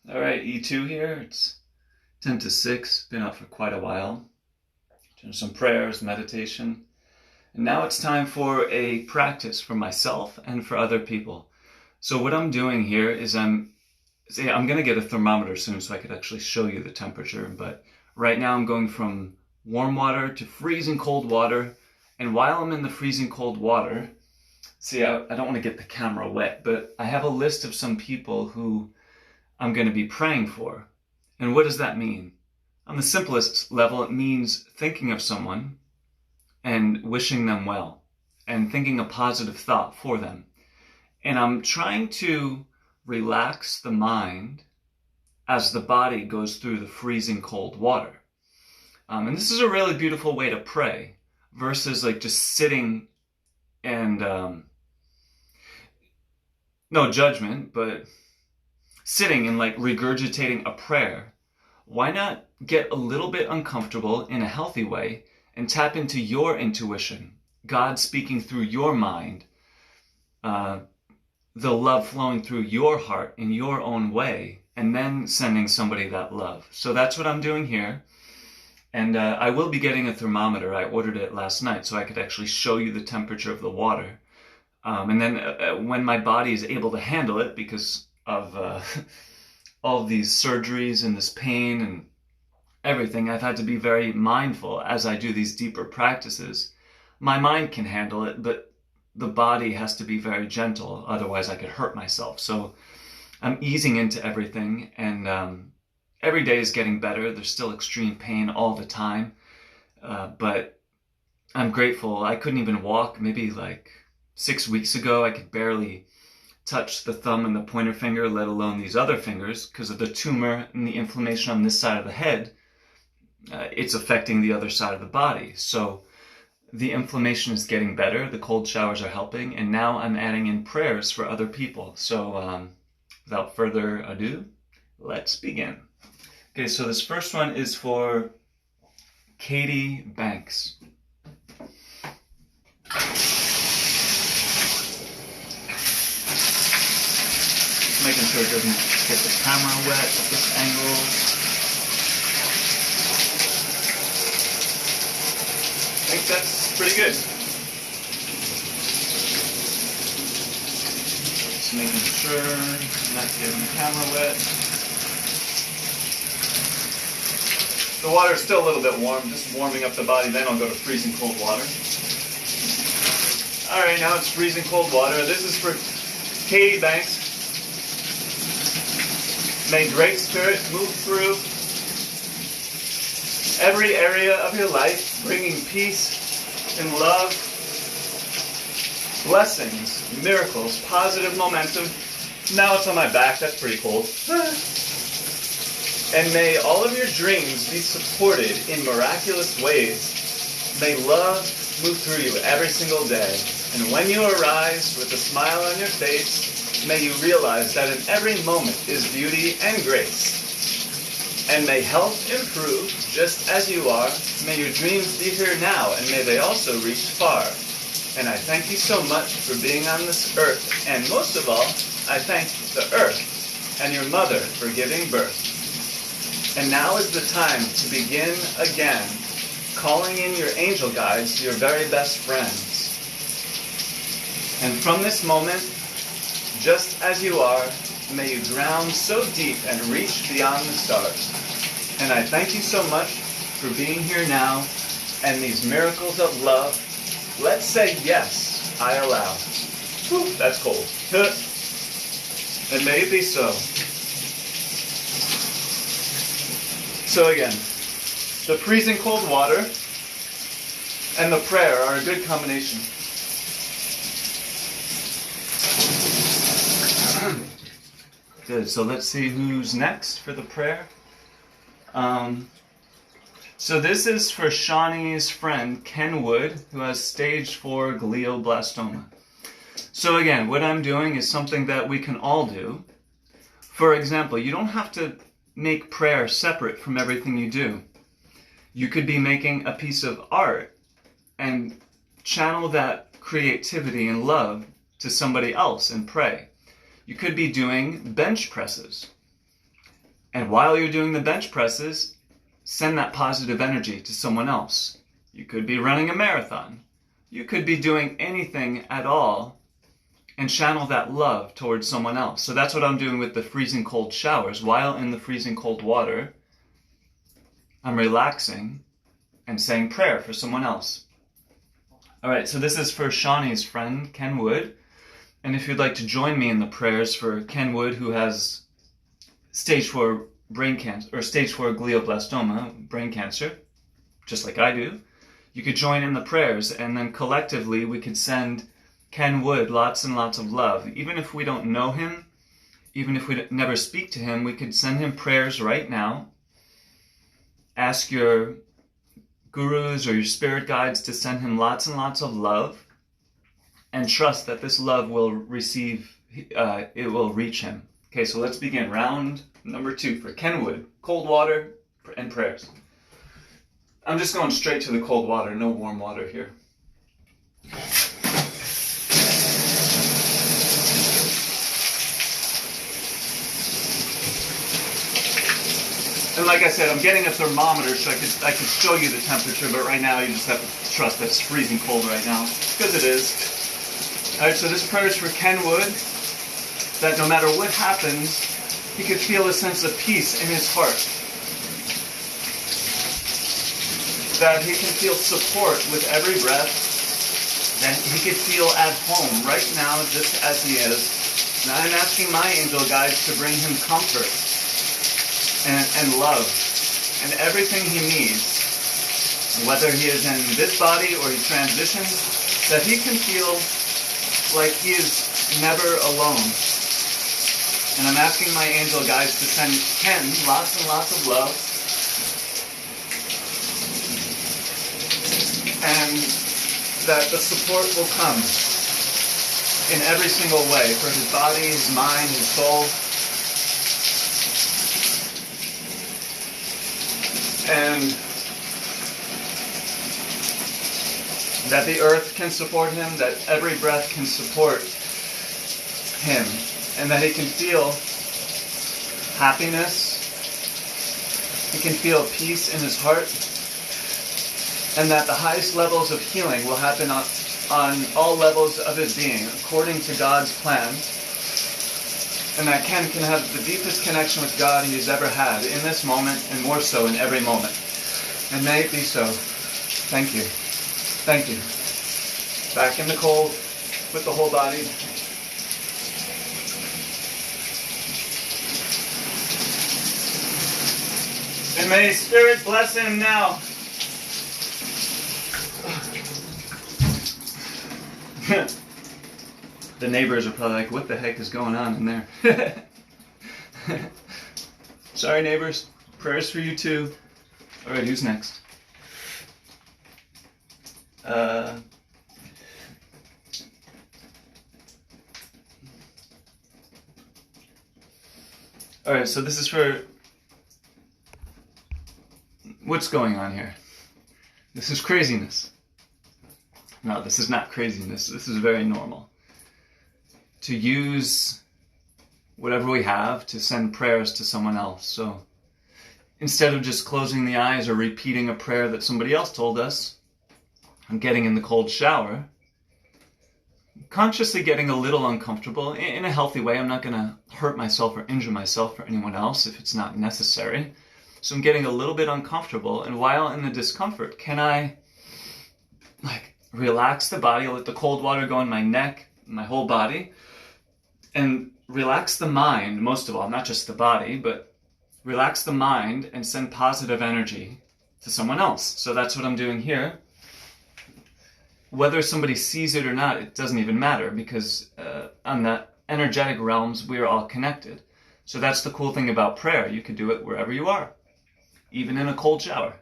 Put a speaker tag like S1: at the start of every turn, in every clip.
S1: All right, E2 here. It's 10 to 6. Been up for quite a while. Doing some prayers, meditation. And now it's time for a practice for myself and for other people. So what I'm doing here is I'm going to get a thermometer soon so I could actually show you the temperature. But right now I'm going from warm water to freezing cold water. And while I'm in the freezing cold water, I don't want to get the camera wet, but I have a list of some people who I'm going to be praying for. And what does that mean? On the simplest level, it means thinking of someone and wishing them well and thinking a positive thought for them. And I'm trying to relax the mind as the body goes through the freezing cold water. And this is a really beautiful way to pray versus like just sitting and no judgment, but sitting and like regurgitating a prayer. Why not get a little bit uncomfortable in a healthy way and tap into your intuition, God speaking through your mind, the love flowing through your heart in your own way, and then sending somebody that love. So that's what I'm doing here. And I will be getting a thermometer. I ordered it last night so I could actually show you the temperature of the water. And then when my body is able to handle it because of all of these surgeries and this pain and everything, I've had to be very mindful as I do these deeper practices. My mind can handle it, but the body has to be very gentle, otherwise I could hurt myself. So I'm easing into everything, and every day is getting better. There's still extreme pain all the time, but I'm grateful. I couldn't even walk maybe like 6 weeks ago. I could barely touch the thumb and the pointer finger, let alone these other fingers, because of the tumor and the inflammation on this side of the head. It's affecting the other side of the body. So the inflammation is getting better, the cold showers are helping, and now I'm adding in prayers for other people. So without further ado, let's begin. Okay, so this first one is for Katie Banks. Making sure it doesn't get the camera wet at this angle. I think that's pretty good. Just making sure I'm not getting the camera wet. The water is still a little bit warm, just warming up the body, then I'll go to freezing cold water. Alright, now it's freezing cold water. This is for Katie Banks. May Great Spirit move through every area of your life, bringing peace and love, blessings, miracles, positive momentum. Now it's on my back, that's pretty cold. And may all of your dreams be supported in miraculous ways. May love move through you every single day. And when you arise with a smile on your face, may you realize that in every moment is beauty and grace. And may health improve just as you are. May your dreams be here now, and may they also reach far. And I thank you so much for being on this earth. And most of all, I thank the earth and your mother for giving birth. And now is the time to begin again, calling in your angel guides, your very best friends. And from this moment, just as you are, may you drown so deep and reach beyond the stars. And I thank you so much for being here now and these miracles of love. Let's say yes, I allow. Whew, that's cold. And may it be so. So again, the freezing cold water and the prayer are a good combination. Good, so let's see who's next for the prayer. So this is for Shawnee's friend, Ken Wood, who has stage 4 glioblastoma. So again, what I'm doing is something that we can all do. For example, you don't have to make prayer separate from everything you do. You could be making a piece of art and channel that creativity and love to somebody else and pray. You could be doing bench presses. And while you're doing the bench presses, send that positive energy to someone else. You could be running a marathon. You could be doing anything at all and channel that love towards someone else. So that's what I'm doing with the freezing cold showers. While in the freezing cold water, I'm relaxing and saying prayer for someone else. All right, so this is for Shawnee's friend, Ken Wood. And if you'd like to join me in the prayers for Ken Wood, who has stage 4 brain cancer, or stage 4 glioblastoma, brain cancer, just like I do, you could join in the prayers, and then collectively we could send Ken Wood lots and lots of love. Even if we don't know him, even if we never speak to him, we could send him prayers right now. Ask your gurus or your spirit guides to send him lots and lots of love, and trust that this love will it will reach him. Okay, so let's begin round number 2 for Ken Wood. Cold water and prayers. I'm just going straight to the cold water, no warm water here. And like I said, I'm getting a thermometer so I could show you the temperature, but right now you just have to trust that it's freezing cold right now, because it is. Alright, so this prayer is for Ken Wood, that no matter what happens, he could feel a sense of peace in his heart. That he can feel support with every breath, that he could feel at home right now just as he is. And I'm asking my angel guides to bring him comfort and love and everything he needs, whether he is in this body or he transitions, that he can feel like he is never alone. And I'm asking my angel guides to send Ken lots and lots of love, and that the support will come in every single way for his body, his mind, his soul. And that the earth can support him, that every breath can support him, and that he can feel happiness, he can feel peace in his heart, and that the highest levels of healing will happen on all levels of his being, according to God's plan, and that Ken can have the deepest connection with God he has ever had in this moment, and more so in every moment. And may it be so. Thank you. Thank you. Back in the cold with the whole body. And may Spirit bless him now. The neighbors are probably like, what the heck is going on in there? Sorry, neighbors. Prayers for you too. All right, who's next? All right, so this is for... What's going on here? This is craziness. No, this is not craziness. This is very normal. To use whatever we have to send prayers to someone else. So instead of just closing the eyes or repeating a prayer that somebody else told us, I'm getting in the cold shower, consciously getting a little uncomfortable in a healthy way. I'm not going to hurt myself or injure myself or anyone else if it's not necessary. So I'm getting a little bit uncomfortable, and while in the discomfort, can I relax the body, let the cold water go in my neck, my whole body, and relax the mind, most of all, not just the body, but relax the mind and send positive energy to someone else. So that's what I'm doing here. Whether somebody sees it or not, it doesn't even matter, because on the energetic realms, we are all connected. So that's the cool thing about prayer. You can do it wherever you are, even in a cold shower.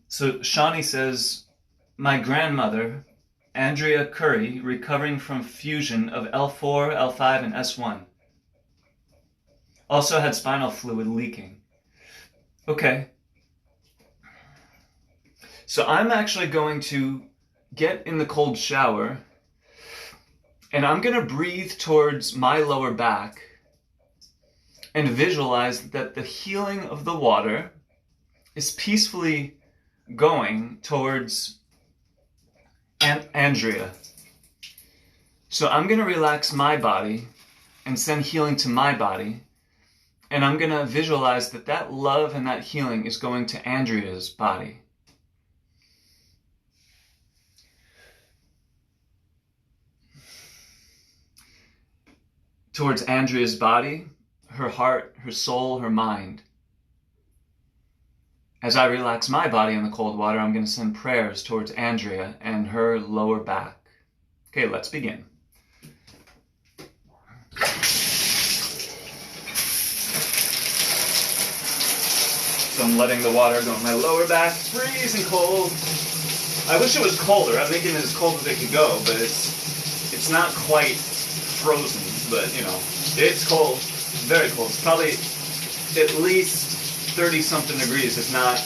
S1: So Shawnee says, my grandmother, Andrea Curry, recovering from fusion of L4, L5, and S1. Also had spinal fluid leaking. Okay. So I'm actually going to get in the cold shower, and I'm going to breathe towards my lower back, and visualize that the healing of the water is peacefully going towards Andrea. So I'm going to relax my body and send healing to my body. And I'm going to visualize that that love and that healing is going to Andrea's body. Towards Andrea's body, her heart, her soul, her mind. As I relax my body in the cold water, I'm going to send prayers towards Andrea and her lower back. Okay, let's begin. So I'm letting the water go in my lower back, freezing cold. I wish it was colder. I'm thinking it's as cold as it could go, but it's not quite frozen. But, you know, it's cold, very cold. It's probably at least 30-something degrees, if not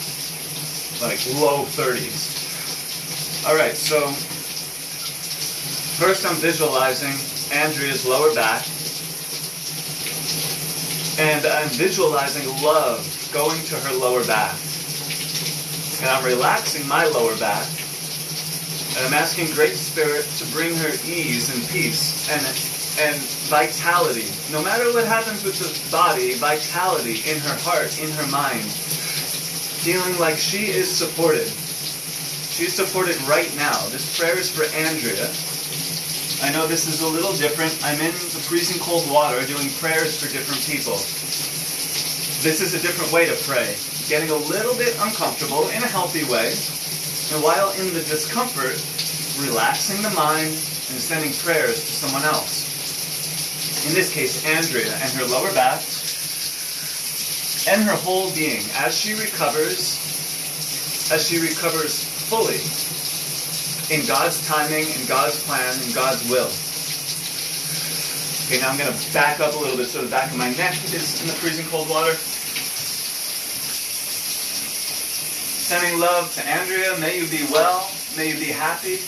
S1: like low 30s. All right, so first I'm visualizing Andrea's lower back, and I'm visualizing love going to her lower back. And I'm relaxing my lower back, and I'm asking Great Spirit to bring her ease and peace and vitality. No matter what happens with the body, vitality in her heart, in her mind. Feeling like she is supported. She's supported right now. This prayer is for Andrea. I know this is a little different. I'm in the freezing cold water doing prayers for different people. This is a different way to pray. Getting a little bit uncomfortable in a healthy way. And while in the discomfort, relaxing the mind and sending prayers to someone else. In this case, Andrea and her lower back and her whole being as she recovers fully in God's timing, in God's plan, in God's will. Okay, now I'm going to back up a little bit so the back of my neck is in the freezing cold water. Sending love to Andrea. May you be well. May you be happy.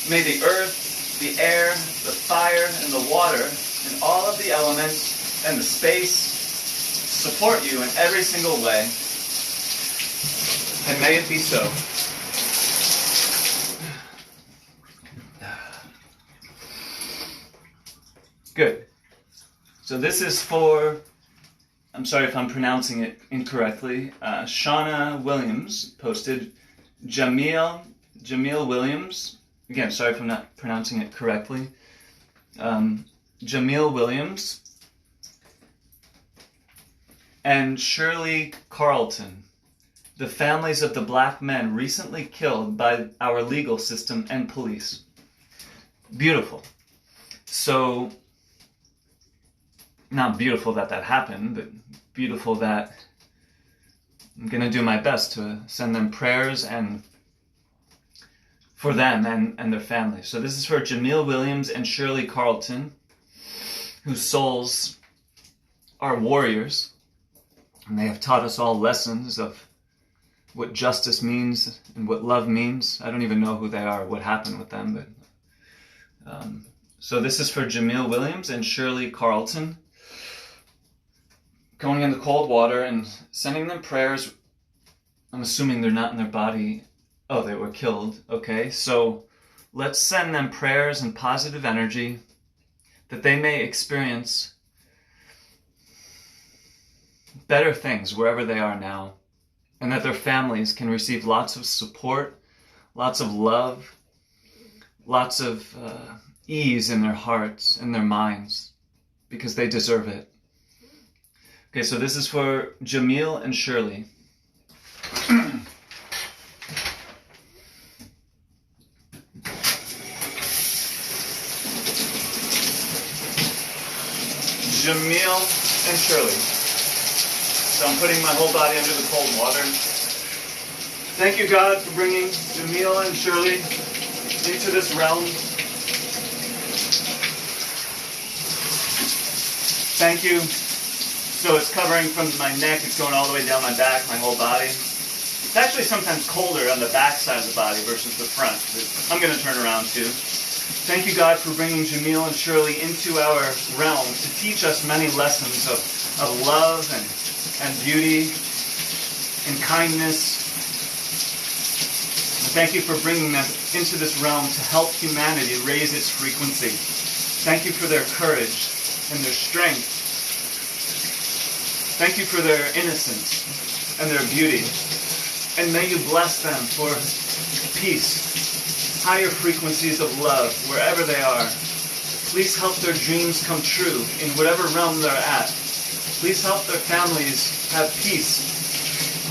S1: May the earth, the air, the fire, and the water, and all of the elements and the space support you in every single way. And may it be so. Good. So this is for, I'm sorry if I'm pronouncing it incorrectly, Shauna Williams posted Jamil Williams. Again, sorry if I'm not pronouncing it correctly. Jamil Williams and Shirley Carlton, the families of the black men recently killed by our legal system and police. Beautiful. So, not beautiful that happened, but beautiful that I'm going to do my best to send them prayers and for them and their families. So this is for Jamil Williams and Shirley Carlton, whose souls are warriors, and they have taught us all lessons of what justice means and what love means. I don't even know who they are or what happened with them, but so this is for Jamil Williams and Shirley Carlton, going in the cold water and sending them prayers. I'm assuming they're not in their body. Oh, they were killed. Okay, so let's send them prayers and positive energy that they may experience better things wherever they are now, and that their families can receive lots of support, lots of love, lots of ease in their hearts and their minds, because they deserve it. Okay, so this is for Jamil and Shirley. Jamil and Shirley. So I'm putting my whole body under the cold water. Thank you, God, for bringing Jamil and Shirley into this realm. Thank you. So it's covering from my neck, it's going all the way down my back, my whole body. It's actually sometimes colder on the back side of the body versus the front. I'm going to turn around too. Thank you, God, for bringing Jamil and Shirley into our realm to teach us many lessons of love and beauty and kindness. And thank you for bringing them into this realm to help humanity raise its frequency. Thank you for their courage and their strength. Thank you for their innocence and their beauty. And may you bless them for peace, higher frequencies of love, wherever they are. Please help their dreams come true in whatever realm they're at. Please help their families have peace.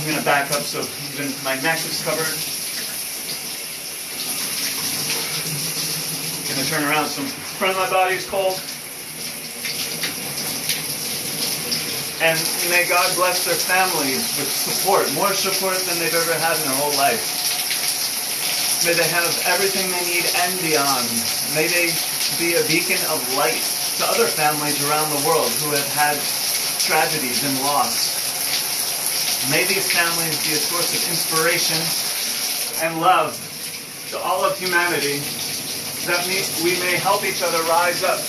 S1: I'm going to back up so even my neck is covered. I'm going to turn around so the front of my body is cold. And may God bless their families with support, more support than they've ever had in their whole life. May they have everything they need and beyond. May they be a beacon of light to other families around the world who have had tragedies and loss. May these families be a source of inspiration and love to all of humanity, that we may help each other rise up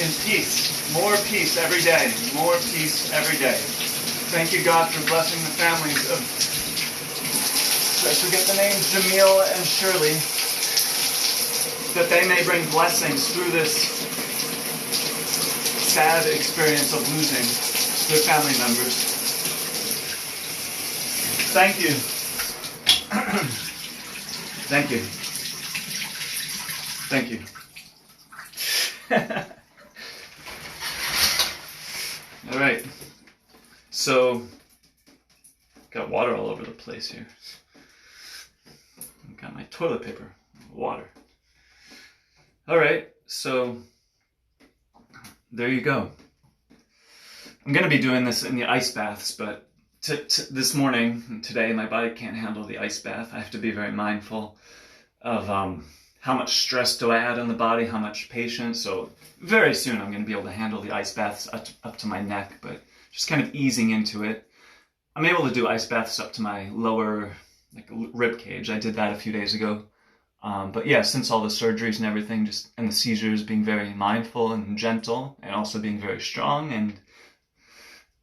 S1: in peace. More peace every day. More peace every day. Thank you, God, for blessing the families of, I forget the names, Jamil and Shirley, that they may bring blessings through this sad experience of losing their family members. Thank you. Thank you. Thank you. All right, so got water all over the place here. Got my toilet paper, water. All right, so there you go. I'm going to be doing this in the ice baths, but this morning, today, my body can't handle the ice bath. I have to be very mindful of how much stress do I add on the body, how much patience. So very soon I'm going to be able to handle the ice baths up to my neck, but just kind of easing into it. I'm able to do ice baths up to my lower rib cage. I did that a few days ago. But yeah, since all the surgeries and everything, and the seizures, being very mindful and gentle, and also being very strong and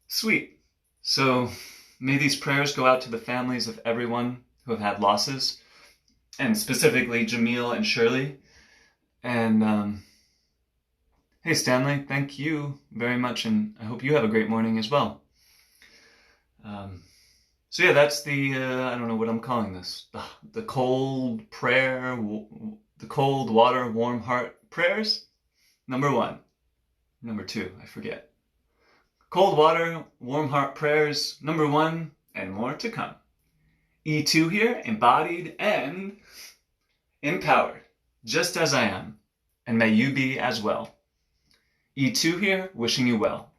S1: sweet. So may these prayers go out to the families of everyone who have had losses, and specifically Jamil and Shirley. And hey, Stanley, thank you very much, and I hope you have a great morning as well. So yeah, that's the, I don't know what I'm calling this, the cold prayer, the cold water, warm heart prayers, number 1. Number 2, I forget. Cold water, warm heart prayers, number 1, and more to come. E2 here, embodied and empowered, just as I am, and may you be as well. E2 here, wishing you well.